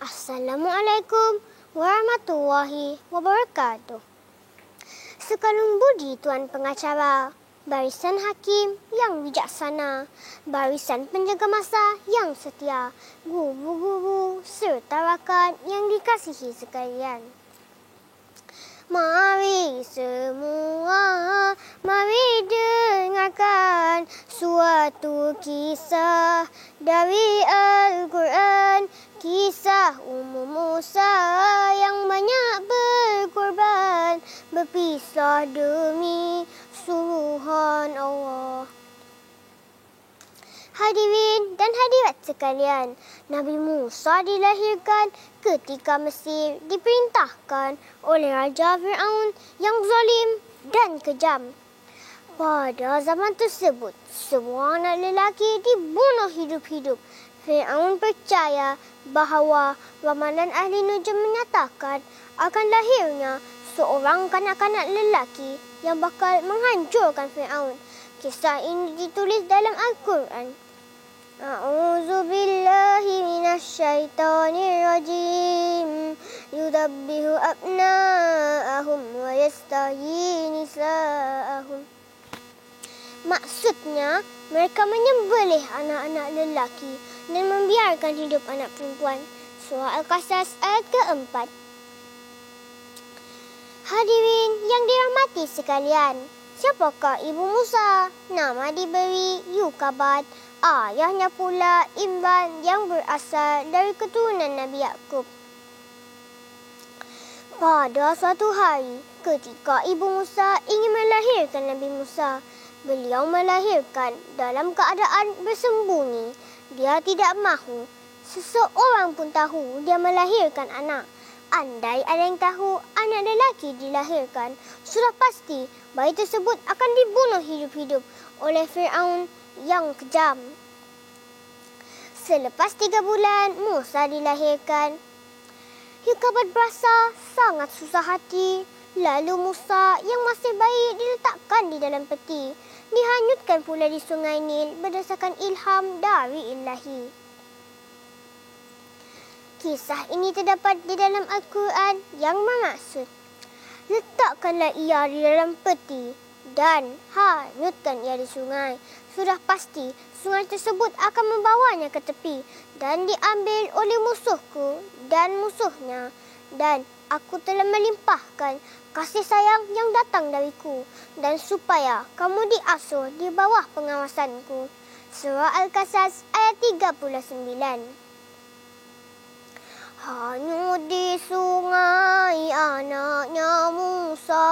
Assalamualaikum warahmatullahi wabarakatuh. Sekalung budi Tuan Pengacara, barisan hakim yang bijaksana, barisan penjaga masa yang setia, guru-guru serta rakan yang dikasihi sekalian. Mari semua, mari dengarkan suatu kisah dari Al-Quran. Kisah Musa yang banyak berkorban, berpisah demi suruhan Allah. Hadirin dan hadirat sekalian, Nabi Musa dilahirkan ketika Mesir diperintahkan oleh Raja Fir'aun yang zalim dan kejam. Pada zaman tersebut, semua anak lelaki dibunuh hidup-hidup. Fir'aun percaya bahawa ramalan ahli nujum menyatakan akan lahirnya seorang kanak-kanak lelaki yang bakal menghancurkan Fir'aun. Kisah ini ditulis dalam Al-Quran. A'udzu billahi minasyaitonir rajim. Yudabbihu abna'ahum wa yastahyi nisa'ahum. Maksudnya, mereka menyembelih anak-anak lelaki dan membiarkan hidup anak perempuan. Surah Al-Qasas ayat ke-4. Hadirin yang dirahmati sekalian, siapakah ibu Musa? Nama diberi Yukabat. Ayahnya pula Imran yang berasal dari keturunan Nabi Yaqub. Pada suatu hari, ketika ibu Musa ingin melahirkan Nabi Musa, beliau melahirkan dalam keadaan bersembunyi. Dia tidak mahu seseorang pun tahu dia melahirkan anak. Andai ada yang tahu anak lelaki dilahirkan, sudah pasti bayi tersebut akan dibunuh hidup-hidup oleh Fir'aun yang kejam. Selepas 3 bulan, Musa dilahirkan. Yukabat berasa sangat susah hati. Lalu Musa yang masih bayi diletakkan di dalam peti. Dihanyutkan pula di sungai Nil berdasarkan ilham dari Ilahi. Kisah ini terdapat di dalam Al-Quran yang bermaksud, letakkanlah ia di dalam peti dan hanyutkan ia di sungai. Sudah pasti sungai tersebut akan membawanya ke tepi dan diambil oleh musuhku dan musuhnya. Dan aku telah melimpahkan kasih sayang yang datang dariku dan supaya kamu diasuh di bawah pengawasanku. Surah Al-Qasas ayat 39. Hanyut di sungai anaknya Musa,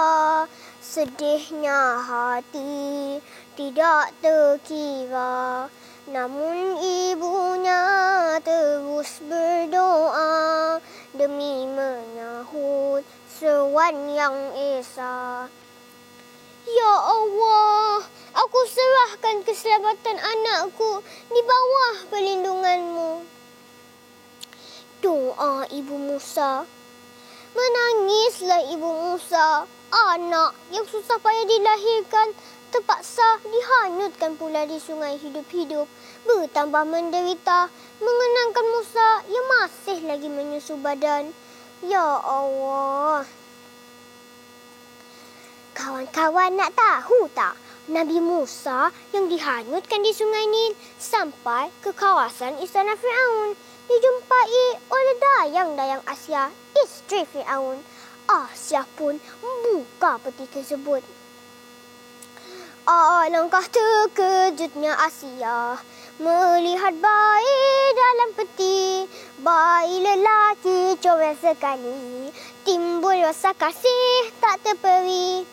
sedihnya hati tidak terkira. Namun ibunya terus berdoa demi menyahut seruan yang esa. Ya Allah, aku serahkan keselamatan anakku di bawah perlindunganmu. Doa ibu Musa. Menangislah ibu Musa. Anak yang susah payah dilahirkan terpaksa dihanyutkan pula di sungai hidup-hidup. Bertambah menderita mengenangkan Musa yang masih lagi menyusu badan. Ya Allah. Kawan-kawan nak tahu tak? Nabi Musa yang dihanyutkan di sungai Nil sampai ke kawasan istana Fir'aun. Dijumpai oleh dayang-dayang Asia, isteri Fir'aun. Asia pun buka peti tersebut. Alangkah terkejutnya Asia melihat bayi dalam peti. Bayi lelaki comel sekali, timbul rasa kasih tak terperi.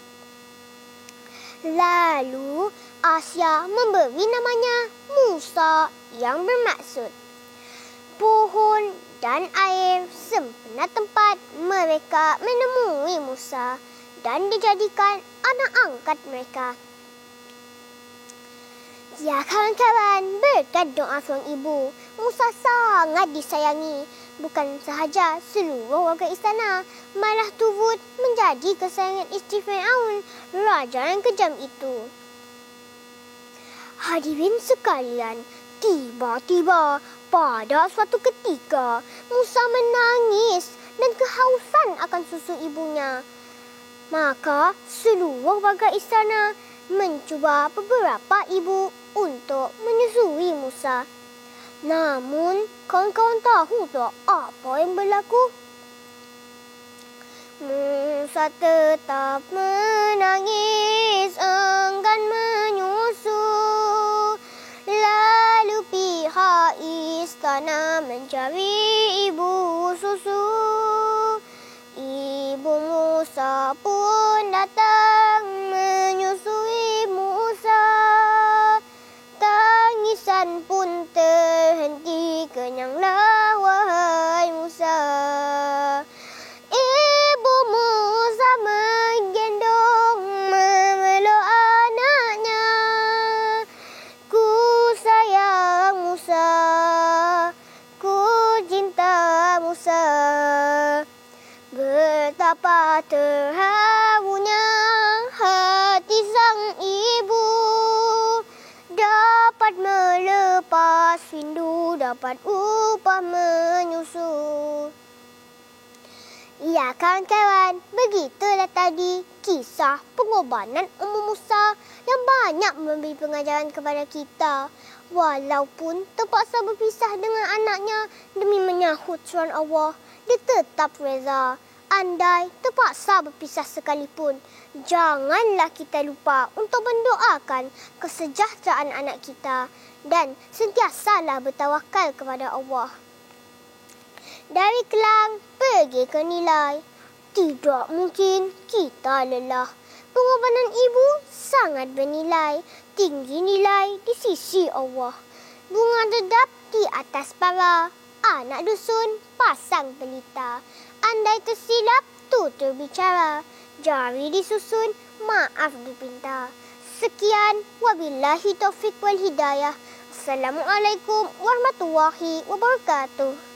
Lalu Asia memberi namanya Musa yang bermaksud pohon dan air sempena tempat mereka menemui Musa dan dijadikan anak angkat mereka. Ya kawan-kawan, berkat doa seorang ibu, Musa sangat disayangi. Bukan sahaja seluruh warga istana, malah turut menjadi kesayangan isteri Fir'aun, raja yang kejam itu. Hadirin sekalian, tiba-tiba Pada suatu ketika, Musa menangis dan kehausan akan susu ibunya. Maka seluruh warga istana mencuba beberapa ibu untuk menyusui Musa. Namun, kawan-kawan tahu tak apa yang berlaku? Musa tetap menangis, enggan menyusu. Lalu pihak istana mencari ibu susu. Ibu Musa pun datang menyusui Musa. Tangisan pun terhenti, kenyanglah wahai Musa. Ibu Musa menggendong memeluk anaknya. Ku sayang Musa, ku cinta Musa. Betapa terharunya hati sang ibu, dapat melepas rindu, dapat upah menyusu. Ya kawan-kawan, begitulah tadi kisah pengorbanan Ummu Musa yang banyak memberi pengajaran kepada kita. Walaupun terpaksa berpisah dengan anaknya demi menyahut suruhan Allah, dia tetap reza. Andai terpaksa berpisah sekalipun, janganlah kita lupa untuk mendoakan kesejahteraan anak kita dan sentiasalah bertawakal kepada Allah. Dari Kelang pergi ke Nilai, tidak mungkin kita lelah. Pengorbanan ibu sangat bernilai, tinggi nilai di sisi Allah. Bunga redap di atas para, anak dusun pasang pelita. Andai tersilap tutur bicara, jari disusun, maaf dipinta. Sekian, wabillahi taufiq wal hidayah. Assalamualaikum warahmatullahi wabarakatuh.